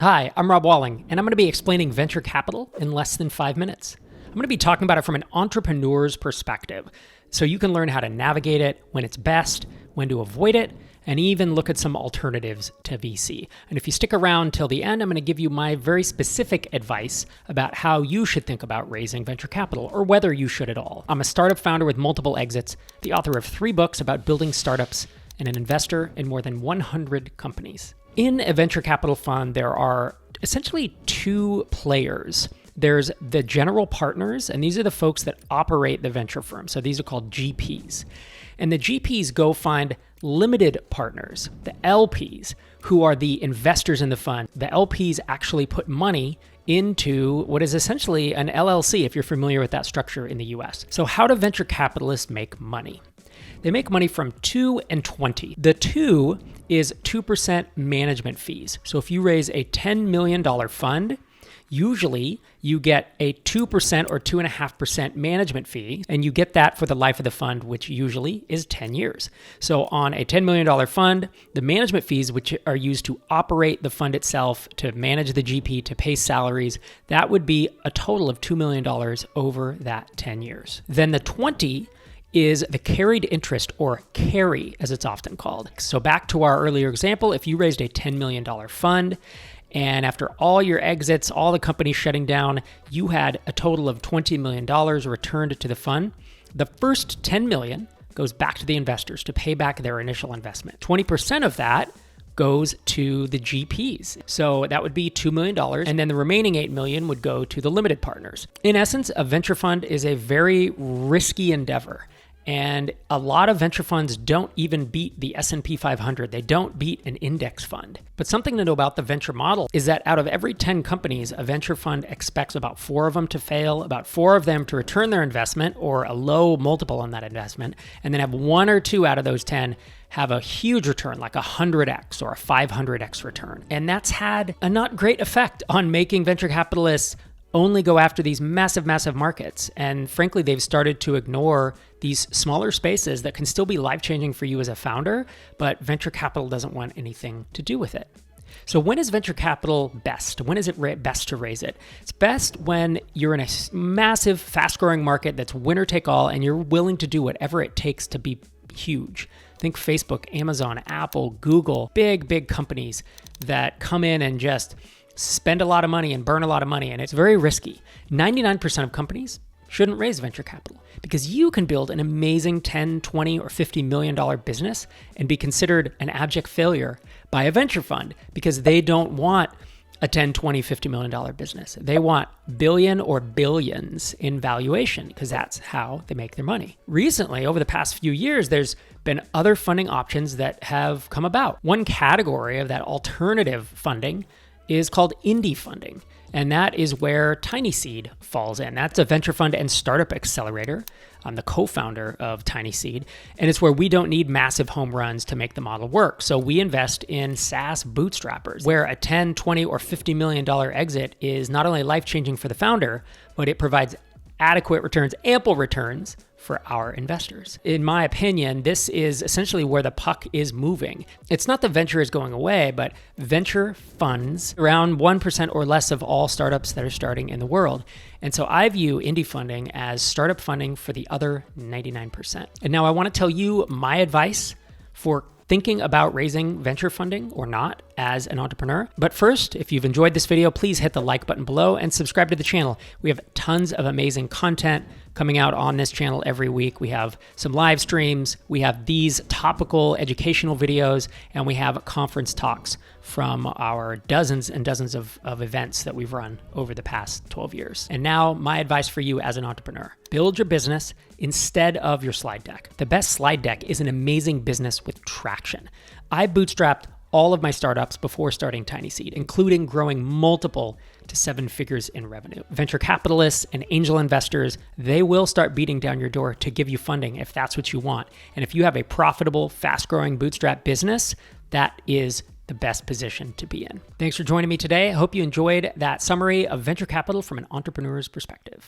Hi, I'm Rob Walling, and I'm going to be explaining venture capital in less than 5 minutes. I'm going to be talking about it from an entrepreneur's perspective, so you can learn how to navigate it, when it's best, when to avoid it, and even look at some alternatives to VC. And if you stick around till the end, I'm going to give you my very specific advice about how you should think about raising venture capital, or whether you should at all. I'm a startup founder with multiple exits, the author of 3 books about building startups, and an investor in more than 100 companies. In a venture capital fund, there are essentially 2 players. There's the general partners, and these are the folks that operate the venture firm. So these are called GPs. And the GPs go find limited partners, the LPs, who are the investors in the fund. The LPs actually put money into what is essentially an LLC, if you're familiar with that structure in the US. So how do venture capitalists make money? They make money from 2 and 20. The 2 is 2% management fees. So if you raise a $10 million fund, usually you get a 2% or 2.5% management fee, and you get that for the life of the fund, which usually is 10 years. So on a $10 million fund, the management fees, which are used to operate the fund itself, to manage the GP, to pay salaries, that would be a total of $2 million over that 10 years. Then the 20 is the carried interest, or carry as it's often called. So back to our earlier example, if you raised a $10 million fund, and after all your exits, all the companies shutting down, you had a total of $20 million returned to the fund, the first $10 million goes back to the investors to pay back their initial investment. 20% of that goes to the GPs. So that would be $2 million. And then the remaining $8 million would go to the limited partners. In essence, a venture fund is a very risky endeavor. And a lot of venture funds don't even beat the S&P 500. They don't beat an index fund. But something to know about the venture model is that out of every 10 companies, a venture fund expects about 4 of them to fail, about 4 of them to return their investment or a low multiple on that investment, and then have 1 or 2 out of those 10 have a huge return, like a 100x or a 500x return. And that's had a not great effect on making venture capitalists only go after these massive, massive markets. And frankly, they've started to ignore these smaller spaces that can still be life-changing for you as a founder, but venture capital doesn't want anything to do with it. So when is venture capital best? When is it best to raise it? It's best when you're in a massive, fast-growing market that's winner take all, and you're willing to do whatever it takes to be huge. Think Facebook, Amazon, Apple, Google, big companies that come in and just spend a lot of money and burn a lot of money, and it's very risky. 99% of companies shouldn't raise venture capital because you can build an amazing $10, $20, or $50 million business and be considered an abject failure by a venture fund because they don't want a $10, $20, $50 million business. They want billion or billions in valuation because that's how they make their money. Recently, over the past few years, there's been other funding options that have come about. One category of that alternative funding is called indie funding. And that is where TinySeed falls in. That's a venture fund and startup accelerator. I'm the co-founder of TinySeed, and it's where we don't need massive home runs to make the model work. So we invest in SaaS bootstrappers, where a 10, 20, or $50 million exit is not only life-changing for the founder, but it provides adequate returns, ample returns for our investors. In my opinion, this is essentially where the puck is moving. It's not that venture is going away, but venture funds around 1% or less of all startups that are starting in the world. And so I view indie funding as startup funding for the other 99%. And now I want to tell you my advice for thinking about raising venture funding or not as an entrepreneur. But first, if you've enjoyed this video, please hit the like button below and subscribe to the channel. We have tons of amazing content coming out on this channel every week. We have some live streams, we have these topical educational videos, and we have conference talks from our dozens and dozens of events that we've run over the past 12 years. And now my advice for you as an entrepreneur: build your business instead of your slide deck. The best slide deck is an amazing business with traction. I bootstrapped all of my startups before starting TinySeed, including growing multiple to 7 figures in revenue. Venture capitalists and angel investors, they will start beating down your door to give you funding if that's what you want. And if you have a profitable, fast-growing bootstrap business, that is the best position to be in. Thanks for joining me today. I hope you enjoyed that summary of venture capital from an entrepreneur's perspective.